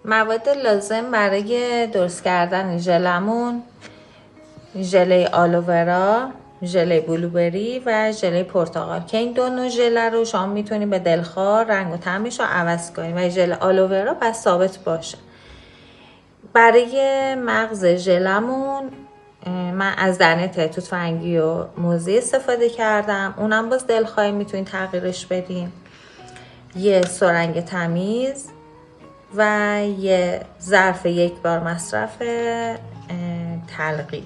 مواد لازم برای درست کردن ژلمون: ژله آلوورا، ژله بلوبری و ژله پرتقال که این دو نوع ژله رو شما میتونید به دلخواه رنگ و طعمش رو عوض کنید و ژله آلوورا پس ثابت باشه. برای مغز ژلمون من از دانه توت فرنگی و موزی استفاده کردم، اونم باز دلخواهی میتونید تغییرش بدین. یه سرنگ تمیز و یه ظرف یک بار مصرف تلقی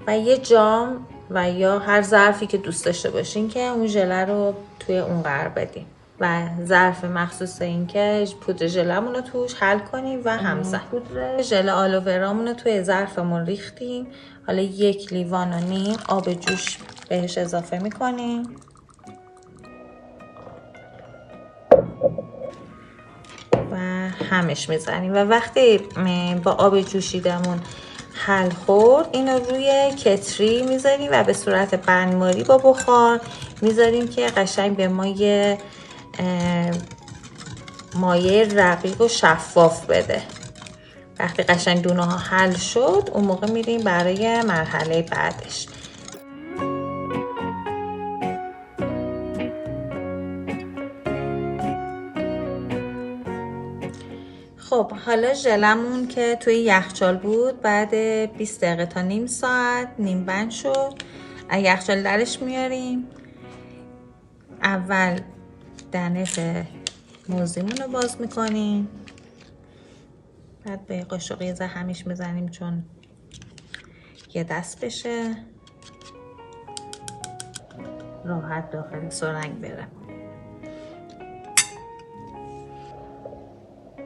و یه جام و یا هر ظرفی که دوست داشته باشین که اون ژله رو توی اون قرار بدین و ظرف مخصوص این که پودر ژلمون رو توش حل کنیم و همزن. پودر ژله آلوورامون رو توی ظرفمون ریختیم. حالا 1.5 لیوان آب جوش بهش اضافه میکنیم و همش میزنیم و وقتی با آب جوشیدمون حل خورد اینو روی کتری میذاریم و به صورت بنماری با بخار میذاریم که قشنگ به ما یه مایع رقیق و شفاف بده. وقتی قشنگ دونه ها حل شد اون موقع میریم برای مرحله بعدش. خب حالا ژلمون که توی یخچال بود بعد 20 دقیقه تا نیم ساعت نیم بند شد. از یخچال درش میاریم. اول دنه موزیمون رو باز میکنیم، بعد به قاشق یه همیش میزنیم چون یه دست بشه راحت داخل سرنگ بره.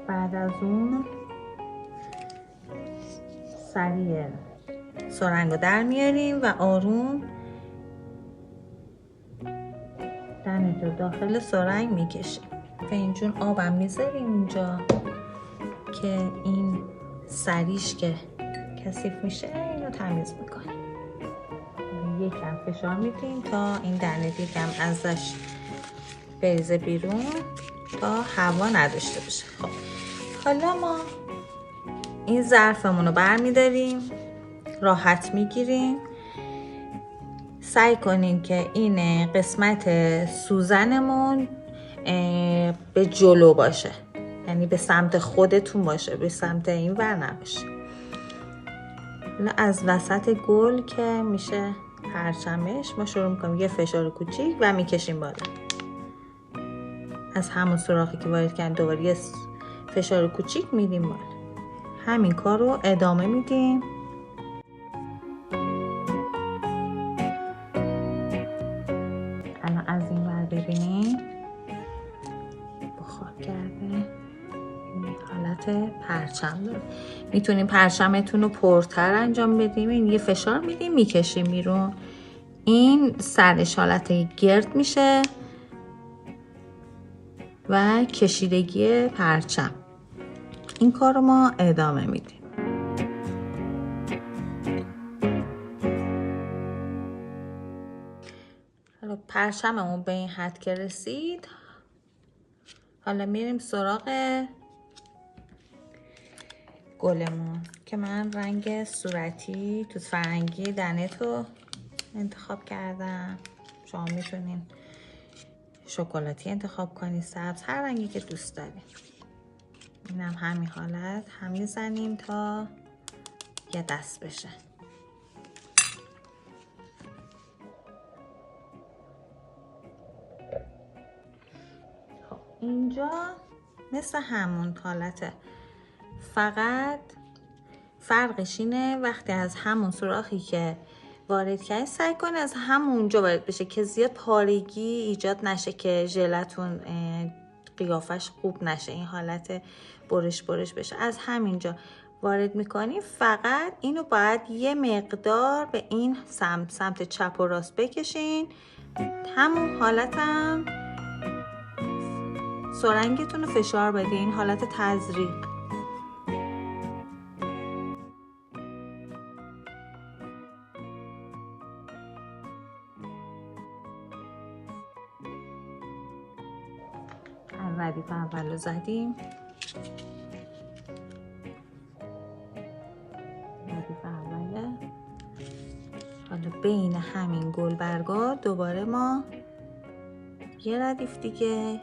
بعد از اون سریع سرنگ رو در میاریم و آروم دنه رو داخل سرنگ میکشیم. فنجون آبم میذاریم اینجا که این سریش که کثیف میشه اینو تمیز میکنیم. یکم فشار میدیم تا این دنه دیگم ازش بریزه بیرون تا هوا نداشته باشه. خب حالا ما این ظرفمون رو برمیداریم، راحت میگیریم. سعی کنین که این قسمت سوزنمون به جلو باشه، یعنی به سمت خودتون باشه، به سمت این ور نباشه. از وسط گل که میشه پرچمش ما شروع میکنیم یه فشار کوچیک و میکشیم بالا. از همون سوراخی که وارد کردیم دوباره یه فشار کوچیک میدیم بالا. همین کار رو ادامه میدیم. الان از این ور ببینیم بخار کرده، این حالت پرچم داره. میتونیم پرچمتون رو پرتر انجام بدیم. این یه فشار میدیم میکشیم بیرون، این سرش حالت گرد میشه و کشیدگی پرچم. این کار رو ما ادامه میدیم. حالا پرچممون به این حد که رسید حالا میریم سراغ گلمون که من رنگ صورتی توت فرنگی دنه رو انتخاب کردم. شما میتونین شکلاتی انتخاب کنید، سبز، هر رنگی که دوست دارید. اینم همین حالت هم میزنیم تا یه دست بشه. خب اینجا مثل همون حالته، فقط فرقش اینه وقتی از همون سوراخی که وارد کردید سعی کنید از همونجا وارد بشه که زیاد پارگی ایجاد نشه، که ژلتون قیافش خوب نشه، این حالت برش بشه. از همینجا وارد میکنیم. فقط اینو باید یه مقدار به این سمت چپ و راست بکشین. همون حالتم سرنگتون رو فشار بدین، حالت تزریق. ردیف اول رو زدیم، دفعه اوله. حالا بین همین گلبرگا دوباره ما یه ردیف دیگه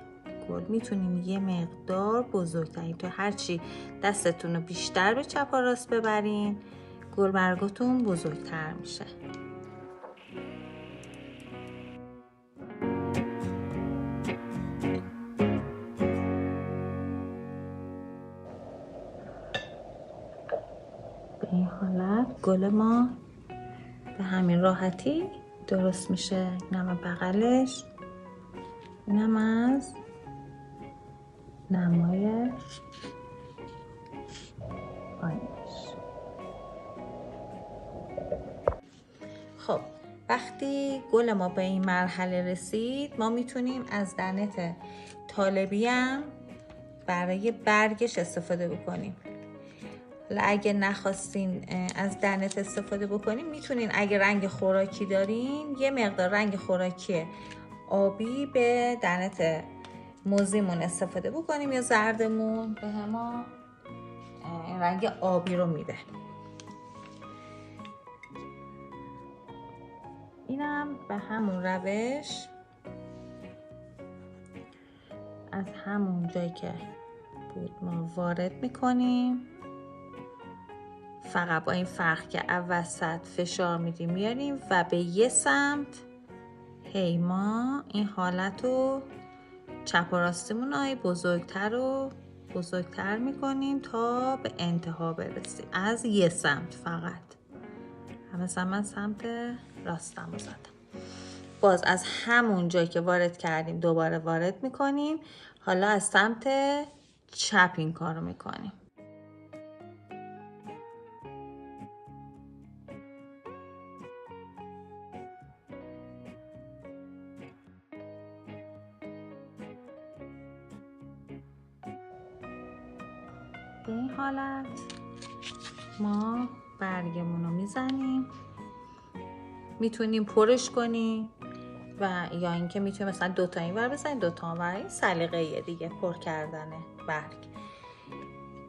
گل میتونیم یه مقدار بزرگتر، تو هرچی دستتون رو بیشتر به چپ و راست ببرین گلبرگاتون بزرگتر میشه. به این حالت گل ما به همین راحتی درست میشه. اینم بغلش، اینم از نمای پایینش. خب وقتی گل ما به این مرحله رسید ما میتونیم از دنت طالبی هم برای برگش استفاده بکنیم. حالا اگه نخواستین از دنت استفاده بکنیم میتونین اگه رنگ خوراکی دارین یه مقدار رنگ خوراکی آبی به دنت موزیمون استفاده بکنیم یا زردمون به ما رنگ آبی رو میده. اینم به همون روش از همون جایی که بود ما وارد میکنیم، فقط با این فرق که وسط فشار میدیم میاریم و به یه سمت هی ما این حالت رو چپ و راستمون رو بزرگتر و بزرگتر میکنیم تا به انتها برسیم از یه سمت فقط. مثلا من سمت راستم رو زدم. باز از همون جایی که وارد کردیم دوباره وارد میکنیم. حالا از سمت چپ این کار رو میکنیم. به این حالت ما برگمون رو میزنیم. میتونیم پرش کنیم و یا اینکه میتونیم مثلا دوتا این ور بزنیم دوتا اون ور. این سلیقه‌ایه دیگه پر کردن برگ.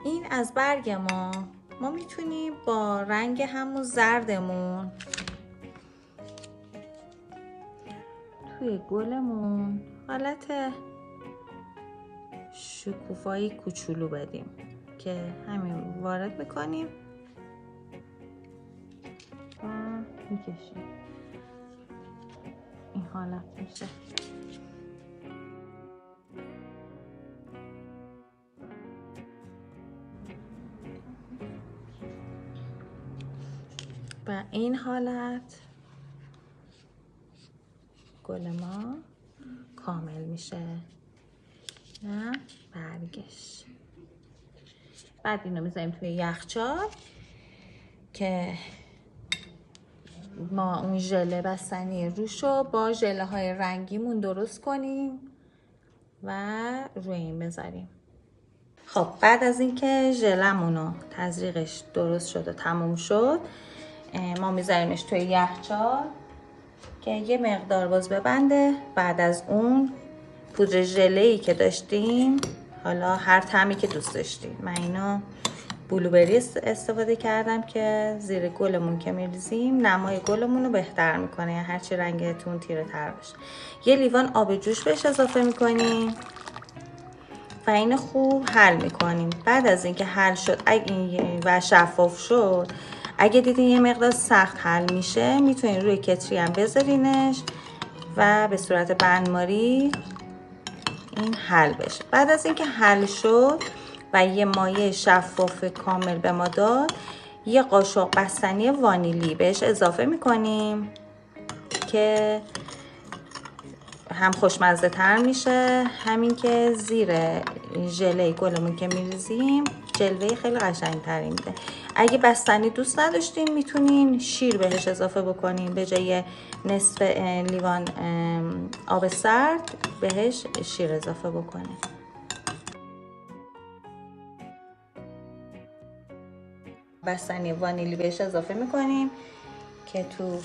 این از برگ ما میتونیم با رنگ همون زردمون توی گلمون حالت شکوفایی کوچولو بدیم که همین وارد میکنیم و میکشیم. این حالت میشه. و این حالت گل ما کامل میشه. نه برگش. بعد اینو میذاریم توی یخچال که ما اون ژله بستنی روشو با ژله های رنگیمون درست کنیم و روی این بذاریم. خب بعد از اینکه ژلمونو تزریقش درست شد و تموم شد ما میذاریمش توی یخچال که یه مقدار باز ببنده. بعد از اون پودر ژله‌ای که داشتیم، حالا هر طعمی که دوست داشتیم، من اینو بلوبری استفاده کردم که زیر گلمون که میریزیم نمای گلمون رو بهتر میکنه، یعنی هرچی رنگتون تیره تر بشه. یه لیوان آب جوش بهش اضافه میکنیم و این خوب حل میکنیم. بعد از اینکه حل شد و شفاف شد، اگه دیدین یه مقدار سخت حل میشه میتونین روی کتری هم بذارینش و به صورت بندماری این حل بشه. بعد از اینکه حل شد و یه مایع شفاف کامل به ما داد، یه قاشق بستنی وانیلی بهش اضافه میکنیم که هم خوشمزه تر میشه، همین که زیر ژله گلمون که میریزیم جلوه خیلی قشنگ تری میده. اگه بستنی دوست نداشتین میتونین شیر بهش اضافه بکنین، به جای نصف لیوان آب سرد بهش شیر اضافه بکنین. بستنی وانیلی بهش اضافه میکنیم که تو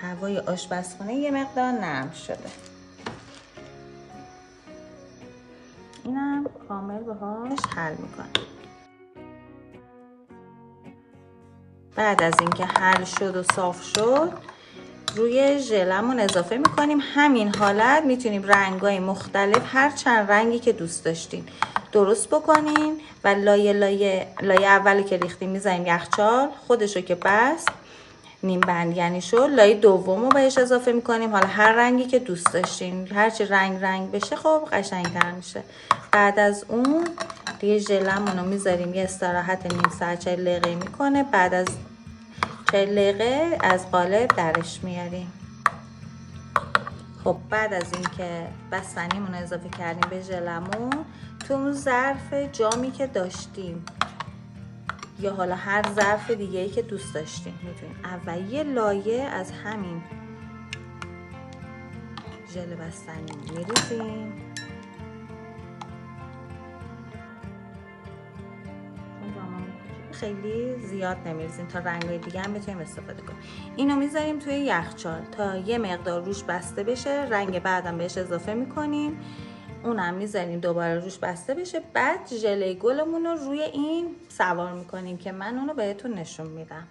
هوای آشپزخونه یه مقدار نرم شده. اینم کامل باهاش حل میکنم. بعد از اینکه حل شد و صاف شد روی ژلمون اضافه میکنیم. همین حالت میتونیم رنگای مختلف هر چند رنگی که دوست داشتین درست بکنین و لایه اولی که ریختیم میذاریم یخچال، خودشو که بست نیم بند یعنی شد، لایه دومو بهش اضافه میکنیم. حالا هر رنگی که دوست داشتین، هرچی رنگ بشه خب قشنگتر میشه. بعد از اون دیگه ژلمون رو میذاریم یه استراحت نیم ساعت 40 دقیقه میکنه. بعد از 40 دقیقه از قالب درش میاریم. خب بعد از اینکه بستنیمون اضافه کردیم به ژلمون، تو اون ظرف جامی که داشتیم یا حالا هر ظرف دیگه ای که دوست داشتیم میتونیم اول یه لایه از همین ژل بستنی میریزیم. خیلی زیاد نمیریزیم تا رنگای دیگه هم بتونیم استفاده کنیم. اینو میذاریم توی یخچال تا یه مقدار روش بسته بشه. رنگ بعدم بهش اضافه میکنیم، اونم میذاریم دوباره روش بسته بشه. بعد ژله گلمون رو روی این سوار میکنیم که من اونو بهتون نشون میدم.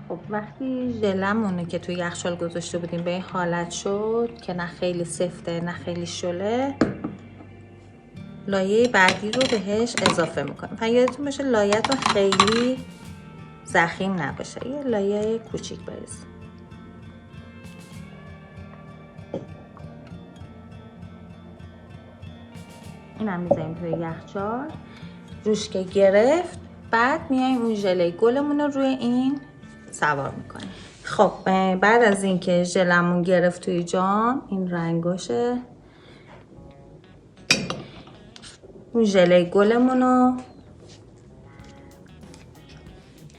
خب وقتی ژلمون که توی یخچال گذاشته بودیم به این حالت شد که نه خیلی سفته نه خیلی شله، لایه بعدی رو بهش اضافه میکنیم. یادتون باشه لایه‌تون خیلی ضخیم نباشه، یه لایه کوچیک بریزیم. اینم میذاریم توی یخچال روش که گرفت. بعد میایم اون ژله گلمون رو روی این سوار میکنیم. خب بعد از اینکه ژلمون گرفت توی جام، این رنگاشه، اون ژله گلمون رو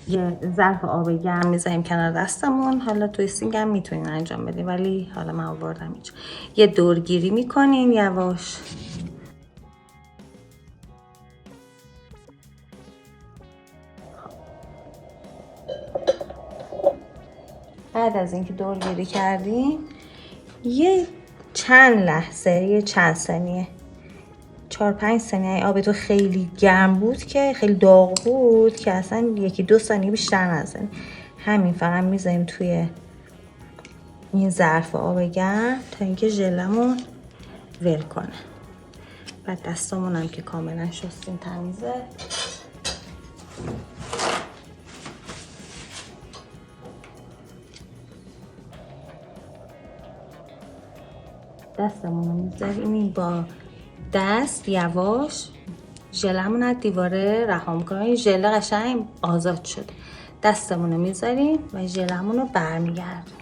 یه ظرف آب گرم میذاریم کنار دستمون. حالا توی سینک هم میتونین انجام بدین ولی حالا من آوردم اینجا. یه دورگیری میکنین یواش. بعد از اینکه دورگیری کردیم یه چند لحظه، یه چند ثانیه، 4-5 ثانیه آب تو خیلی گرم بود که خیلی داغ بود که اصلا 1-2 ثانیه بیشتر نزنیم. همین فقط میذاریم توی این ظرف آب گرم تا اینکه ژلمون ول کنه. بعد دستامون هم که کاملا شستیم تمیزه، دستمون رو میذاریم با دست یواش ژلمون از دیواره رها میکنیم. ژله قشنگ آزاد شد. دستمون رو میذاریم و ژلمون رو برمیگردیم.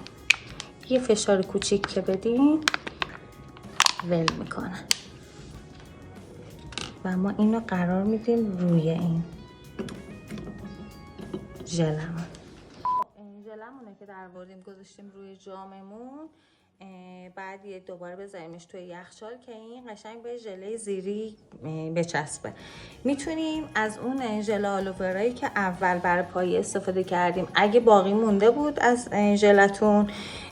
یه فشار کوچیک که بدیم ول میکنه و ما اینو قرار میدیم روی این ژلمون. ژلمون که درآوردیم گذاشتیم روی جاممون. بعد دوباره بذاریمش توی یخچال که این قشنگ به ژله زیری بچسبه. میتونیم از اون ژله آلوورایی که اول برای پایه استفاده کردیم اگه باقی مونده بود از ژلتون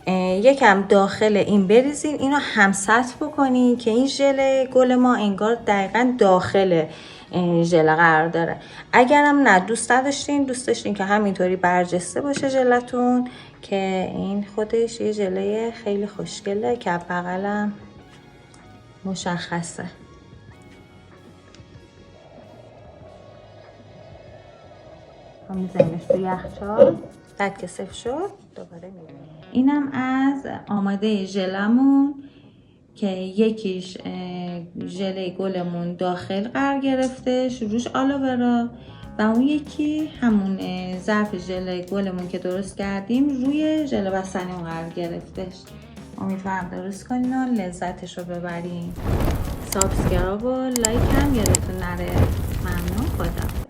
یکم داخل این بریزین، اینو هم سطح بکنین که این ژله گل ما انگار دقیقاً داخل ژله قرار داره. اگرم نه دوست داشتین که همینطوری برجسته باشه ژلتون، که این خودش یه ژله خیلی خوشگله که بغلم مشخصه. هم میذاریمش تو یخچال. بعد که صفر شد دوباره می‌ریم. اینم از آماده ژلمون که یکیش ژله گلمون داخل قرار گرفتش روش آلوورا و اون یکی همون ظرف ژله گلمون که درست کردیم روی ژله بستنیمون قرار گرفتش. امیدوارم درست کنین و لذتش رو ببرین. سابسکرایب و لایک هم یادتون نره. ممنون. خدا.